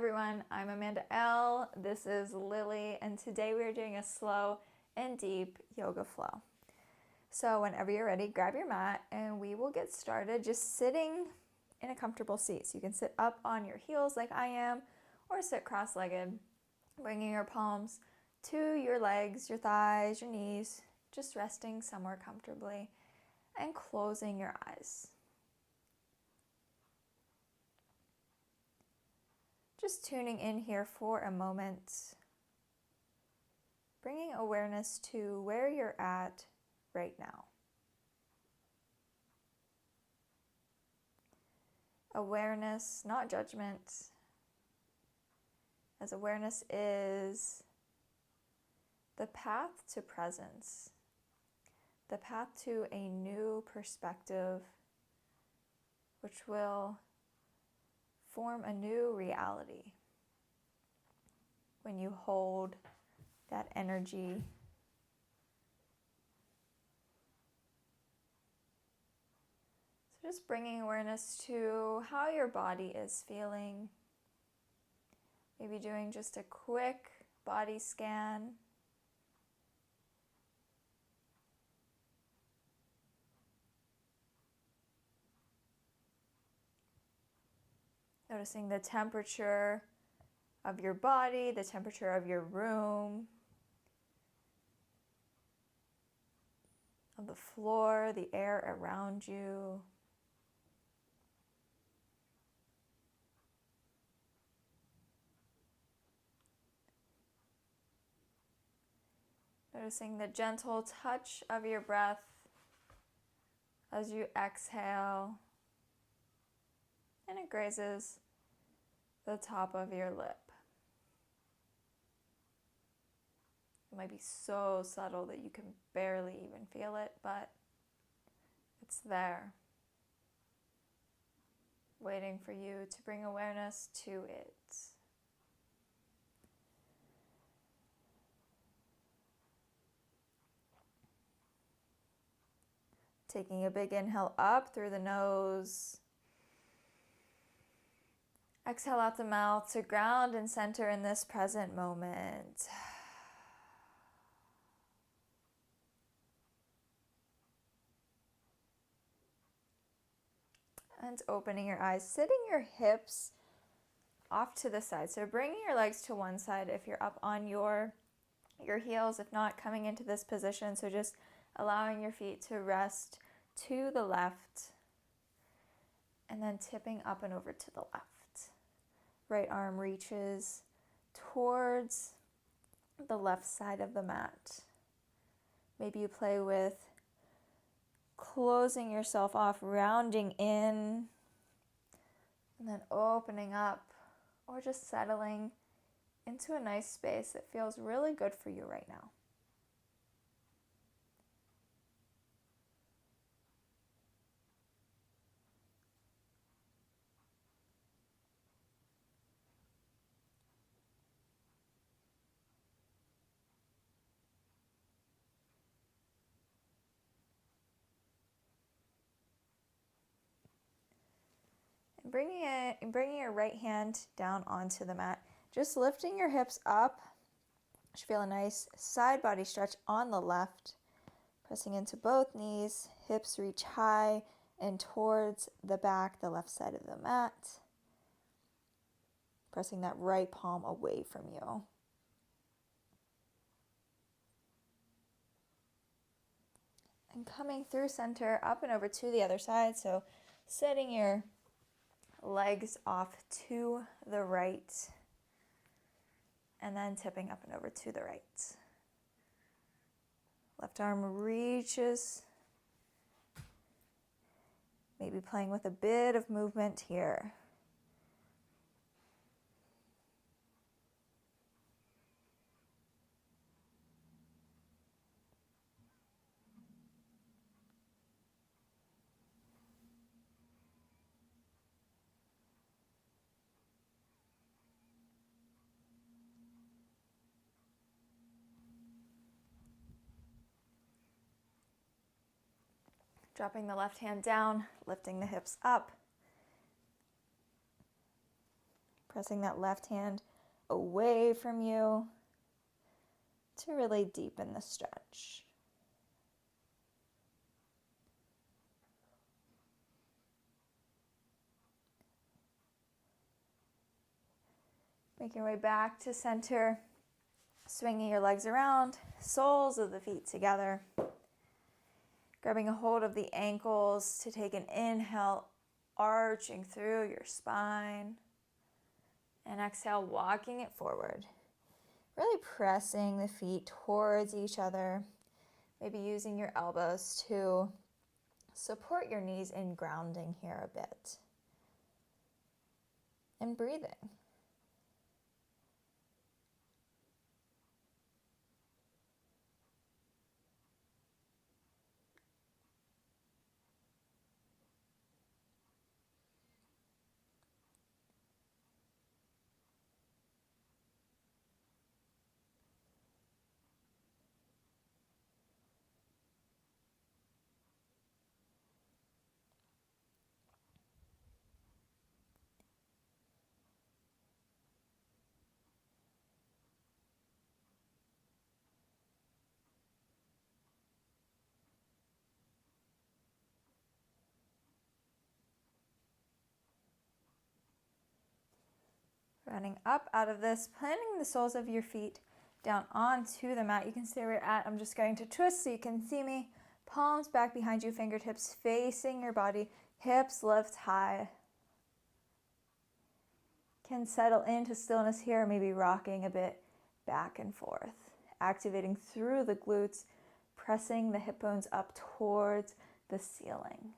everyone, I'm Amanda Elle, this is Lily, and today we are doing a slow and deep yoga flow. So whenever you're ready, grab your mat and we will get started just sitting in a comfortable seat. So you can sit up on your heels like I am, or sit cross-legged, bringing your palms to your legs, your thighs, your knees, just resting somewhere comfortably and closing your eyes. Just tuning in here for a moment, bringing awareness to where you're at right now. Awareness, not judgment, as awareness is the path to presence, the path to a new perspective, which will form a new reality when you hold that energy. So just bringing awareness to how your body is feeling. Maybe doing just a quick body scan. Noticing the temperature of your body, the temperature of your room, of the floor, the air around you. Noticing the gentle touch of your breath as you exhale, and it grazes the top of your lip. It might be so subtle that you can barely even feel it, but it's there, waiting for you to bring awareness to it. Taking a big inhale up through the nose. Exhale out the mouth to ground and center in this present moment. And opening your eyes, sitting your hips off to the side. So bringing your legs to one side if you're up on your heels, if not, coming into this position. So just allowing your feet to rest to the left and then tipping up and over to the left. Right arm reaches towards the left side of the mat. Maybe you play with closing yourself off, rounding in, and then opening up, or just settling into a nice space that feels really good for you right now. And bringing your right hand down onto the mat, just lifting your hips up. You should feel a nice side body stretch on the left. Pressing into both knees, hips reach high and towards the back, the left side of the mat. Pressing that right palm away from you. And coming through center, up and over to the other side. So setting your legs off to the right, and then tipping up and over to the right. Left arm reaches, maybe playing with a bit of movement here. Dropping the left hand down, lifting the hips up. pressing that left hand away from you to really deepen the stretch. Make your way back to center, swinging your legs around, soles of the feet together. Grabbing a hold of the ankles to take an inhale, arching through your spine. And exhale, walking it forward. Really pressing the feet towards each other. Maybe using your elbows to support your knees in grounding here a bit. And breathing. Running up out of this, planting the soles of your feet down onto the mat. You can stay where you're at. I'm just going to twist so you can see me. Palms back behind you, fingertips facing your body, hips lift high. Can settle into stillness here, maybe rocking a bit back and forth. Activating through the glutes, pressing the hip bones up towards the ceiling.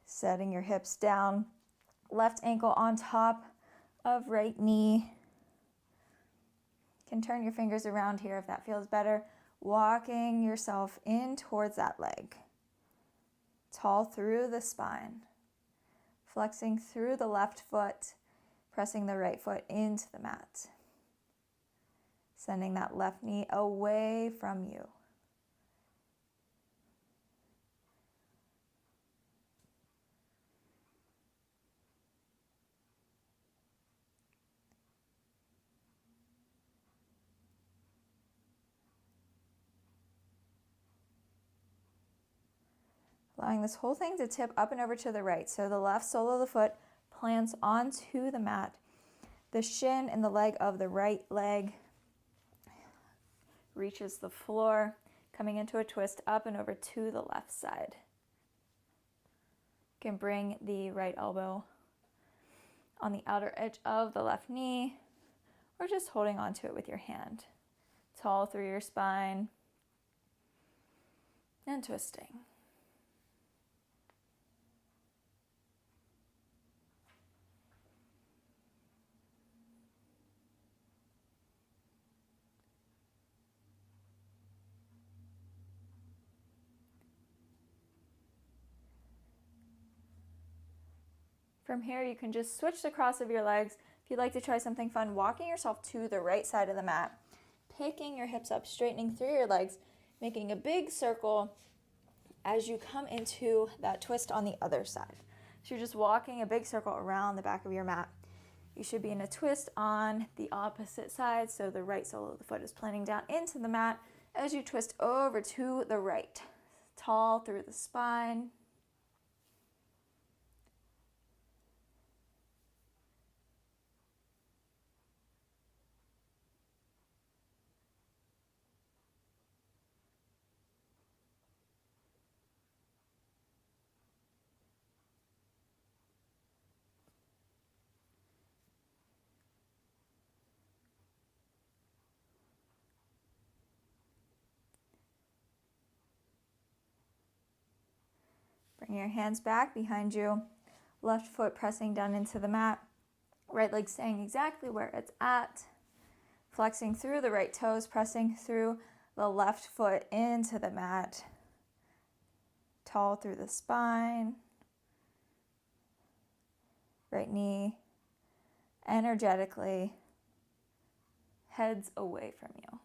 Setting your hips down, left ankle on top of right knee. You can turn your fingers around here if that feels better. Walking yourself in towards that leg. Tall through the spine. Flexing through the left foot, pressing the right foot into the mat. Sending that left knee away from you. Allowing this whole thing to tip up and over to the right. So the left sole of the foot plants onto the mat. The shin and the leg of the right leg reaches the floor, coming into a twist up and over to the left side. You can bring the right elbow on the outer edge of the left knee, or just holding onto it with your hand. Tall through your spine, and twisting. From here, you can just switch the cross of your legs. If you'd like to try something fun, walking yourself to the right side of the mat, picking your hips up, straightening through your legs, making a big circle as you come into that twist on the other side. So you're just walking a big circle around the back of your mat. You should be in a twist on the opposite side, so the right sole of the foot is planting down into the mat as you twist over to the right. Tall through the spine. Bring your hands back behind you. Left foot pressing down into the mat. Right leg staying exactly where it's at. Flexing through the right toes, pressing through the left foot into the mat. Tall through the spine. Right knee energetically heads away from you.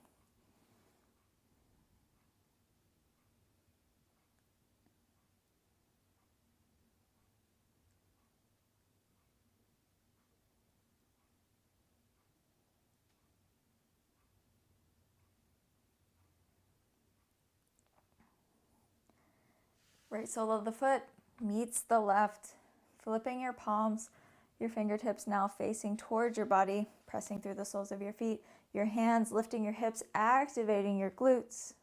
Right sole of the foot meets the left, flipping your palms, your fingertips now facing towards your body, pressing through the soles of your feet, your hands lifting your hips, activating your glutes.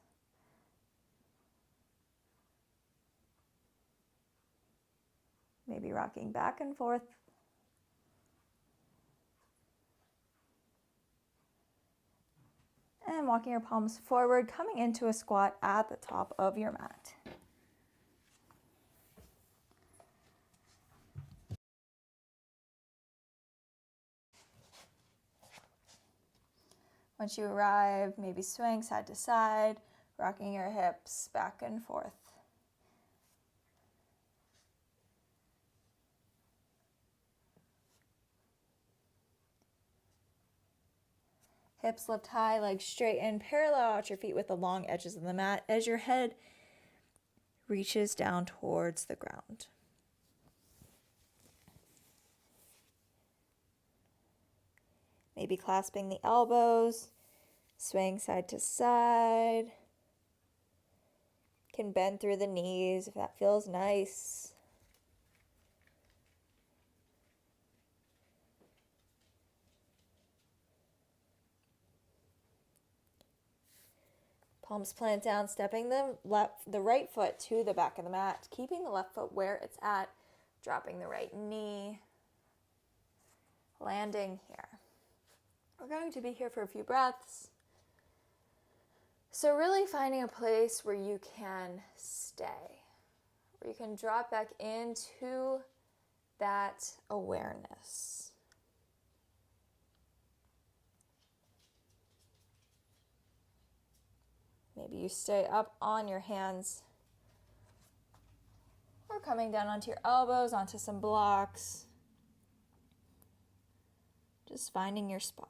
Maybe rocking back and forth. And walking your palms forward, coming into a squat at the top of your mat. Once you arrive, maybe swaying side to side, rocking your hips back and forth. Hips lift high, legs straighten, parallel out your feet with the long edges of the mat as your head reaches down towards the ground. Maybe clasping the elbows, swaying side to side. Can bend through the knees if that feels nice. Palms plant down, stepping the right foot to the back of the mat, keeping the left foot where it's at, dropping the right knee, landing here. We're going to be here for a few breaths. So really finding a place where you can stay, where you can drop back into that awareness. Maybe you stay up on your hands or coming down onto your elbows, onto some blocks. Just finding your spot.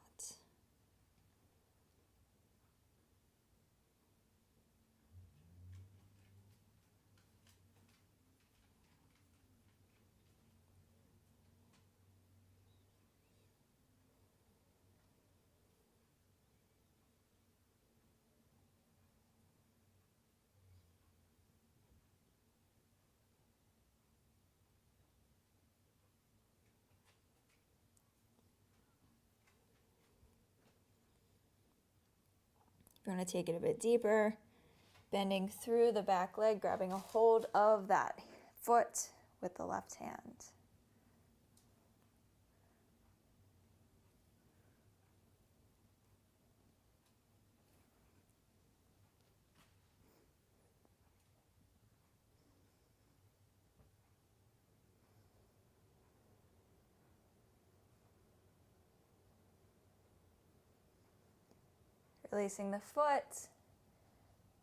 You're going to take it a bit deeper, bending through the back leg, grabbing a hold of that foot with the left hand. Releasing the foot.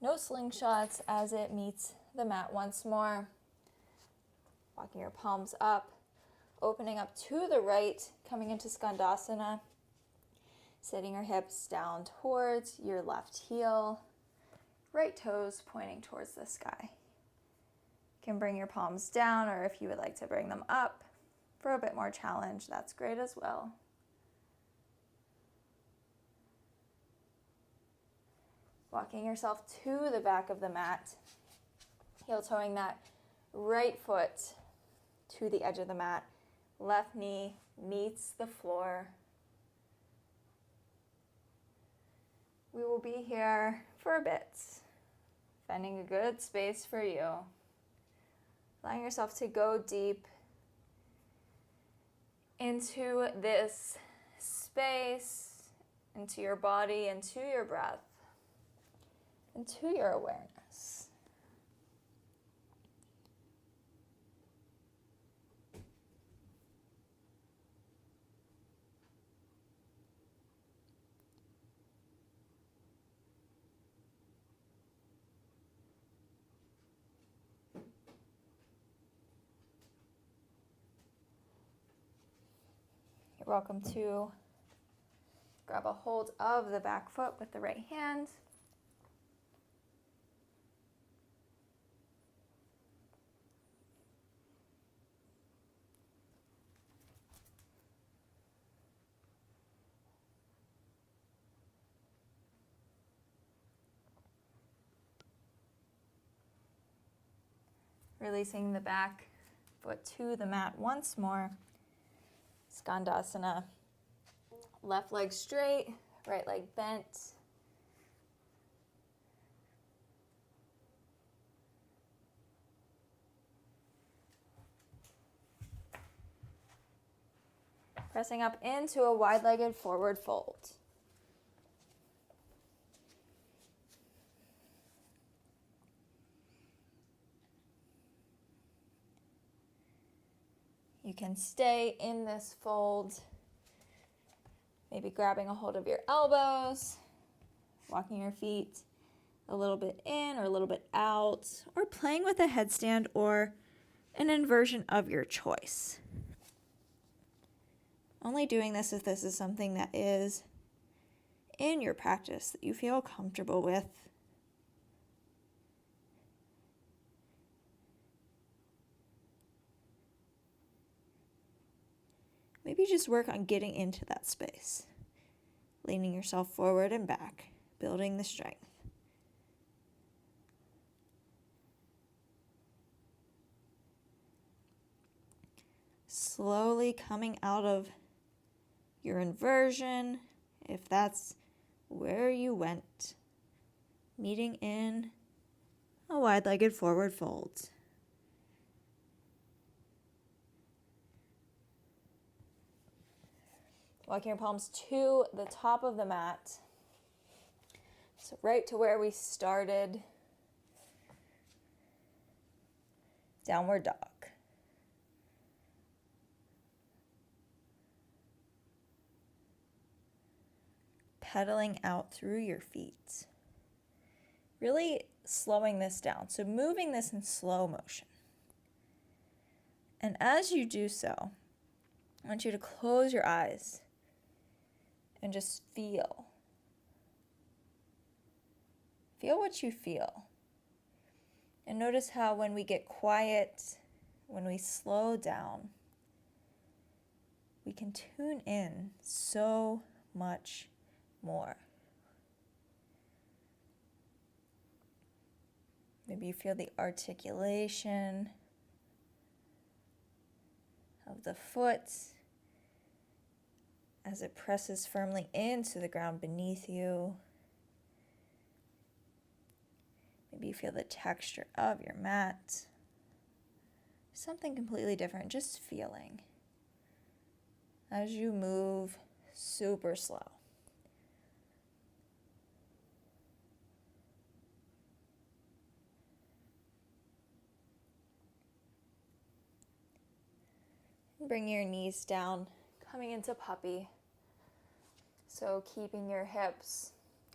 No slingshots as it meets the mat once more. Walking your palms up, opening up to the right, coming into Skandasana. Sitting your hips down towards your left heel. Right toes pointing towards the sky. You can bring your palms down, or if you would like to bring them up for a bit more challenge, that's great as well. Walking yourself to the back of the mat, heel toeing that right foot to the edge of the mat. Left knee meets the floor. We will be here for a bit, finding a good space for you. Allowing yourself to go deep into this space, into your body, into your breath, into your awareness. You're welcome to grab a hold of the back foot with the right hand. Releasing the back foot to the mat once more. Skandasana. Left leg straight, right leg bent. Pressing up into a wide-legged forward fold. You can stay in this fold, maybe grabbing a hold of your elbows, walking your feet a little bit in or a little bit out, or playing with a headstand or an inversion of your choice. Only doing this if this is something that is in your practice that you feel comfortable with. Maybe just work on getting into that space, leaning yourself forward and back, building the strength. Slowly coming out of your inversion, if that's where you went, meeting in a wide-legged forward fold. Walking your palms to the top of the mat. So right to where we started. Downward dog. Pedaling out through your feet. Really slowing this down. So moving this in slow motion. And as you do so, I want you to close your eyes and just feel. Feel what you feel. And notice how when we get quiet, when we slow down, we can tune in so much more. Maybe you feel the articulation of the foot as it presses firmly into the ground beneath you. Maybe you feel the texture of your mat. Something completely different, just feeling as you move super slow. Bring your knees down, coming into puppy. So keeping your hips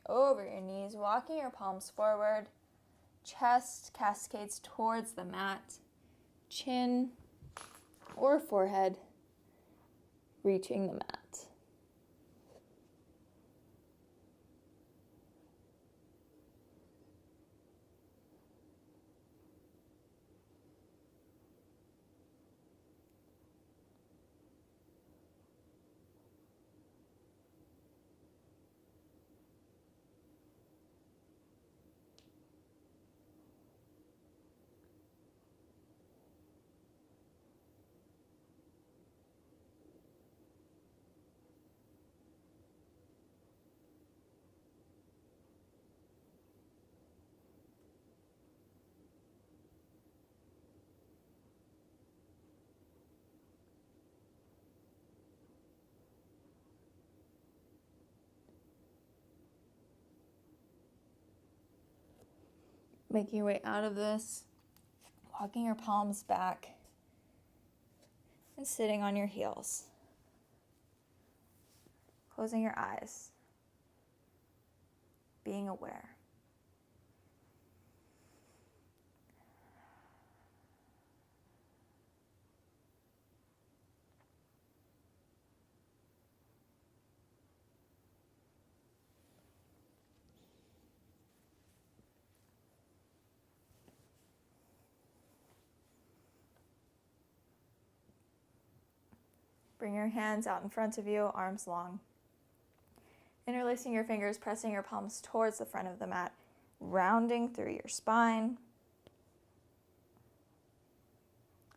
over your knees, walking your palms forward, chest cascades towards the mat, chin or forehead reaching the mat. Making your way out of this, walking your palms back and sitting on your heels. Closing your eyes, being aware. Bring your hands out in front of you, arms long. Interlacing your fingers, pressing your palms towards the front of the mat, rounding through your spine.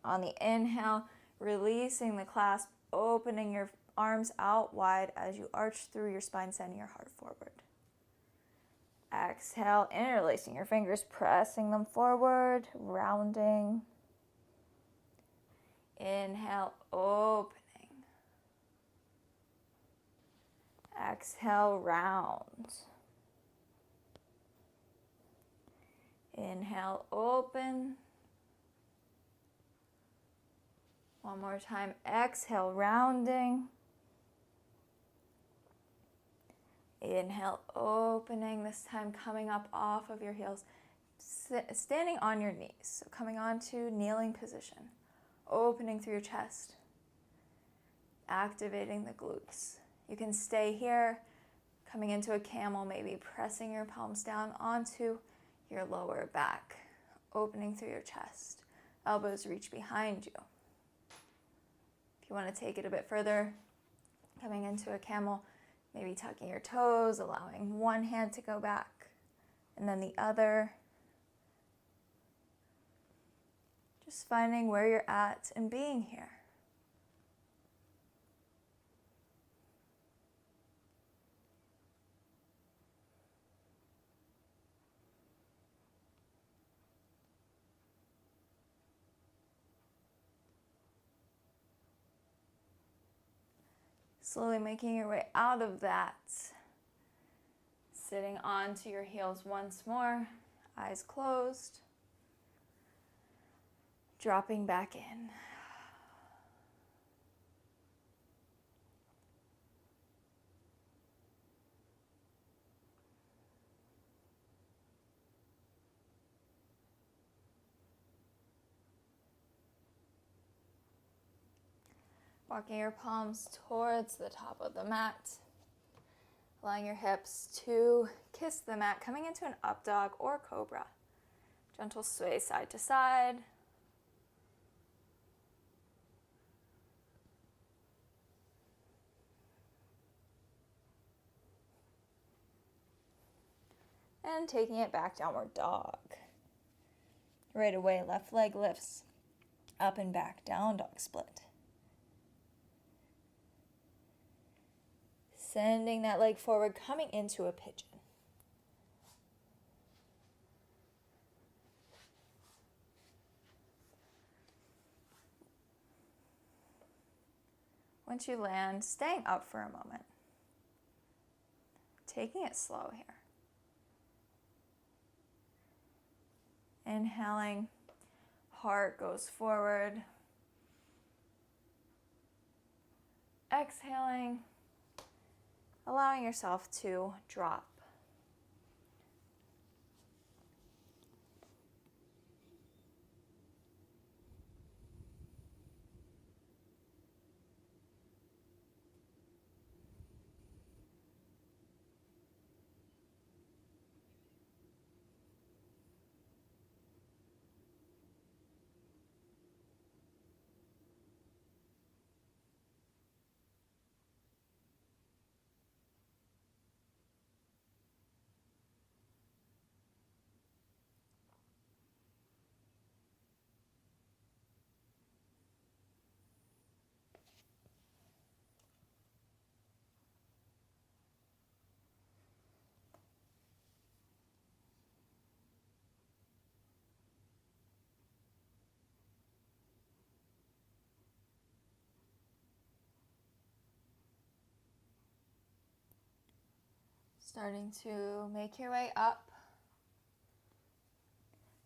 On the inhale, releasing the clasp, opening your arms out wide as you arch through your spine, sending your heart forward. Exhale, interlacing your fingers, pressing them forward, rounding. Inhale, opening. Exhale, round. Inhale, open. One more time. Exhale, rounding. Inhale, opening. This time coming up off of your heels. Standing on your knees. So coming onto kneeling position. Opening through your chest. Activating the glutes. You can stay here. Coming into a camel, maybe pressing your palms down onto your lower back. Opening through your chest. Elbows reach behind you. If you want to take it a bit further, coming into a camel, maybe tucking your toes, allowing one hand to go back, and then the other. Just finding where you're at and being here. Slowly making your way out of that. Sitting onto your heels once more, eyes closed. Dropping back in. Walking your palms towards the top of the mat. Allowing your hips to kiss the mat, coming into an up dog or cobra. Gentle sway side to side. And taking it back, downward dog. Right away, left leg lifts up and back, down dog split. Sending that leg forward, coming into a pigeon. Once you land, staying up for a moment. Taking it slow here. Inhaling, heart goes forward. Exhaling, allowing yourself to drop. Starting to make your way up.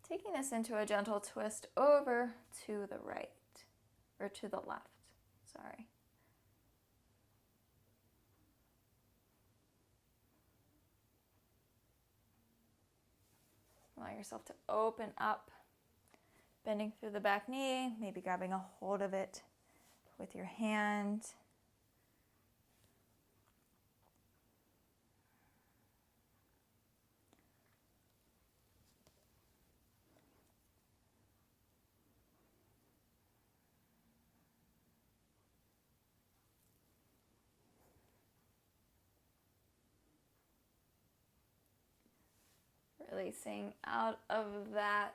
Taking this into a gentle twist over to the right, or to the left, sorry. Allow yourself to open up, bending through the back knee, maybe grabbing a hold of it with your hand. Releasing out of that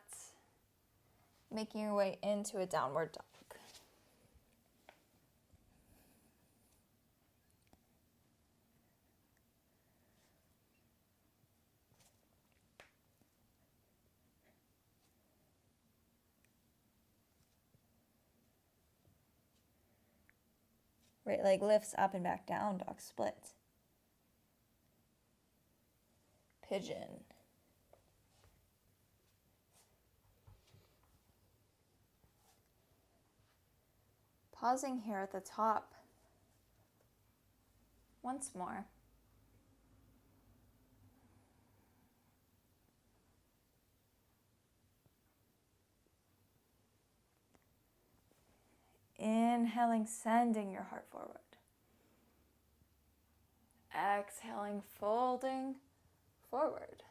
Making your way into a downward dog. Right leg lifts up and back down, dog split. Pigeon. Pausing here at the top. Once more. Inhaling, sending your heart forward. Exhaling, folding forward.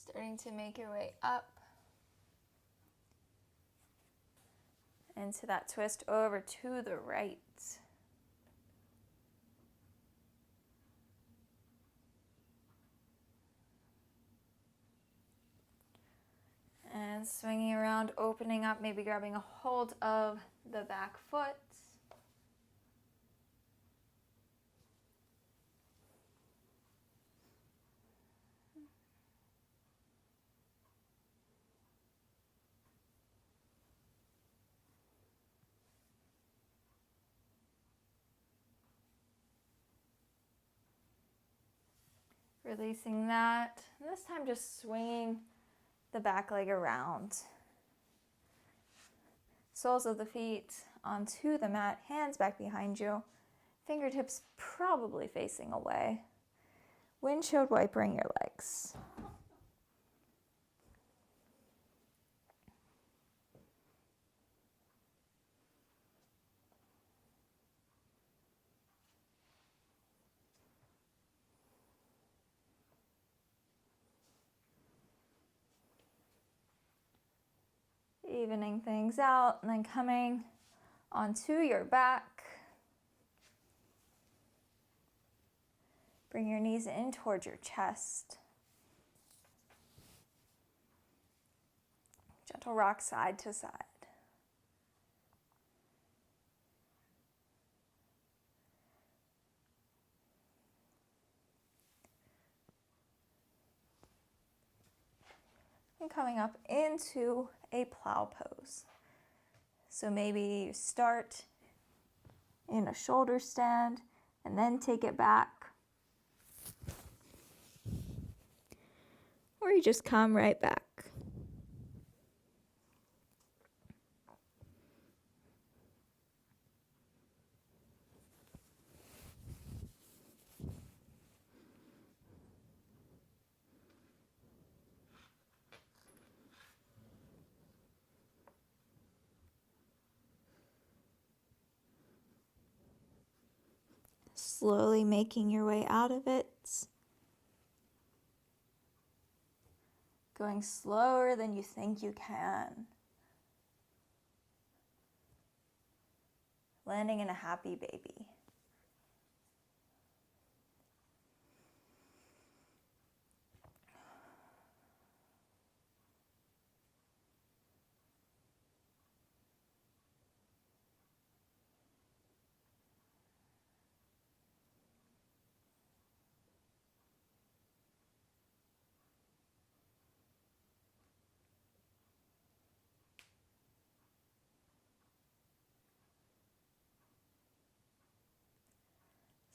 Starting to make your way up into that twist over to the right. And swinging around, opening up, maybe grabbing a hold of the back foot. Releasing that. And this time just swinging the back leg around. Soles of the feet onto the mat, hands back behind you. Fingertips probably facing away. Windshield wipering your legs. Evening things out and then coming onto your back. Bring your knees in towards your chest. Gentle rock side to side. And coming up into a plow pose. So maybe you start in a shoulder stand and then take it back. Or you just come right back. Slowly making your way out of it. Going slower than you think you can. Landing in a happy baby.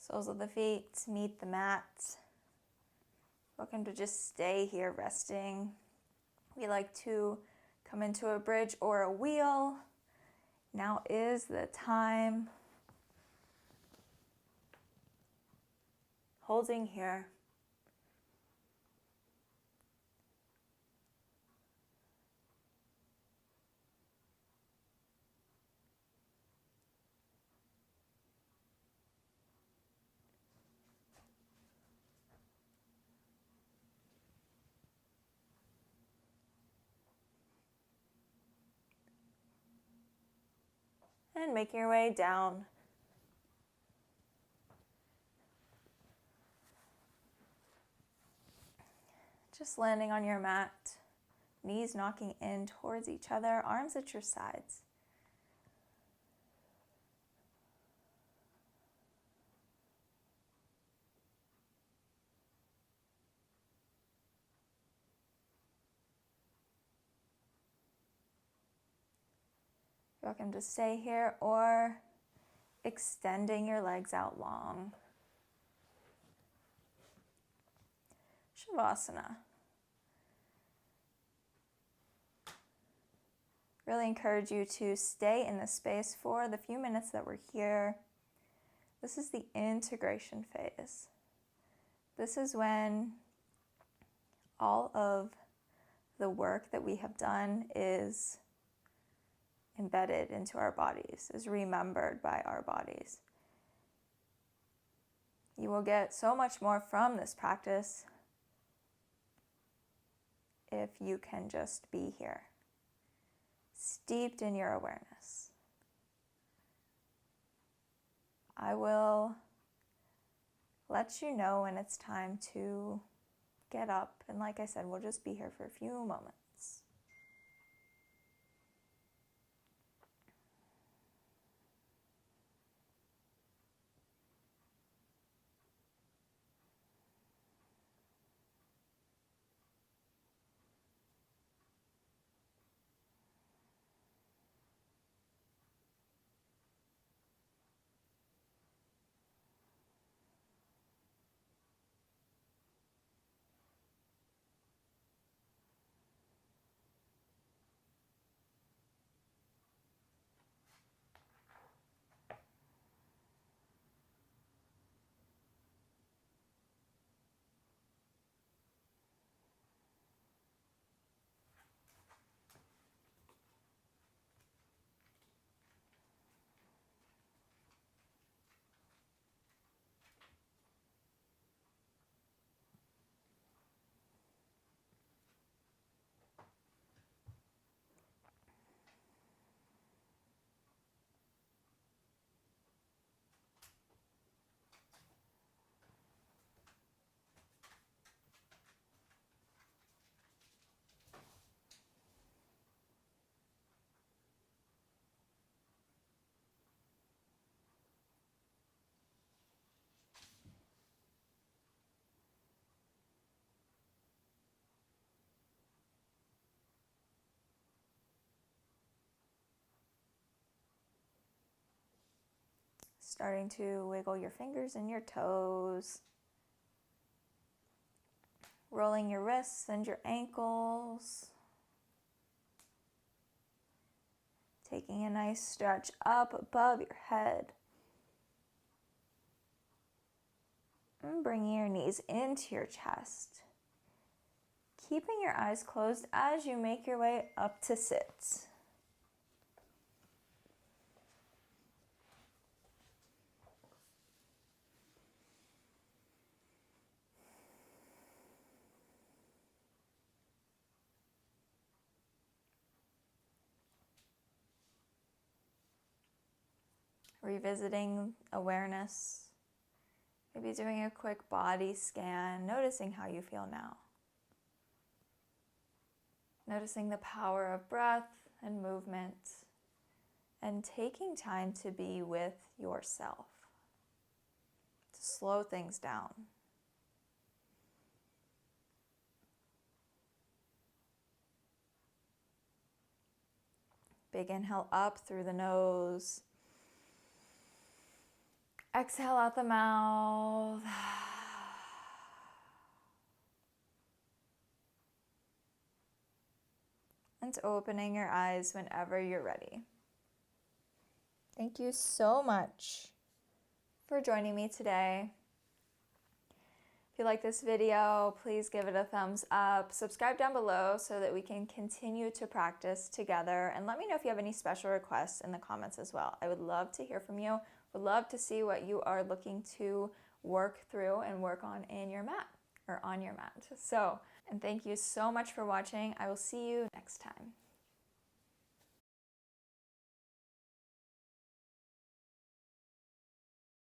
Soles of the feet meet the mat. Welcome to just stay here resting. We like to come into a bridge or a wheel. Now is the time. Holding here. And making your way down. Just landing on your mat, knees knocking in towards each other, arms at your sides. You're welcome to stay here or extending your legs out long. Shavasana. Really encourage you to stay in this space for the few minutes that we're here. This is the integration phase. This is when all of the work that we have done is embedded into our bodies, is remembered by our bodies. You will get so much more from this practice if you can just be here, steeped in your awareness. I will let you know when it's time to get up, and like I said, we'll just be here for a few moments. Starting to wiggle your fingers and your toes. Rolling your wrists and your ankles. Taking a nice stretch up above your head. And bringing your knees into your chest. Keeping your eyes closed as you make your way up to sit. Revisiting awareness, maybe doing a quick body scan, noticing how you feel now. Noticing the power of breath and movement, and taking time to be with yourself, to slow things down. Big inhale up through the nose. Exhale out the mouth. And opening your eyes whenever you're ready. Thank you so much for joining me today. If you like this video, please give it a thumbs up. Subscribe down below so that we can continue to practice together. And let me know if you have any special requests in the comments as well. I would love to hear from you. Would love to see what you are looking to work through and work on in your mat or on your mat. And thank you so much for watching. I will see you next time.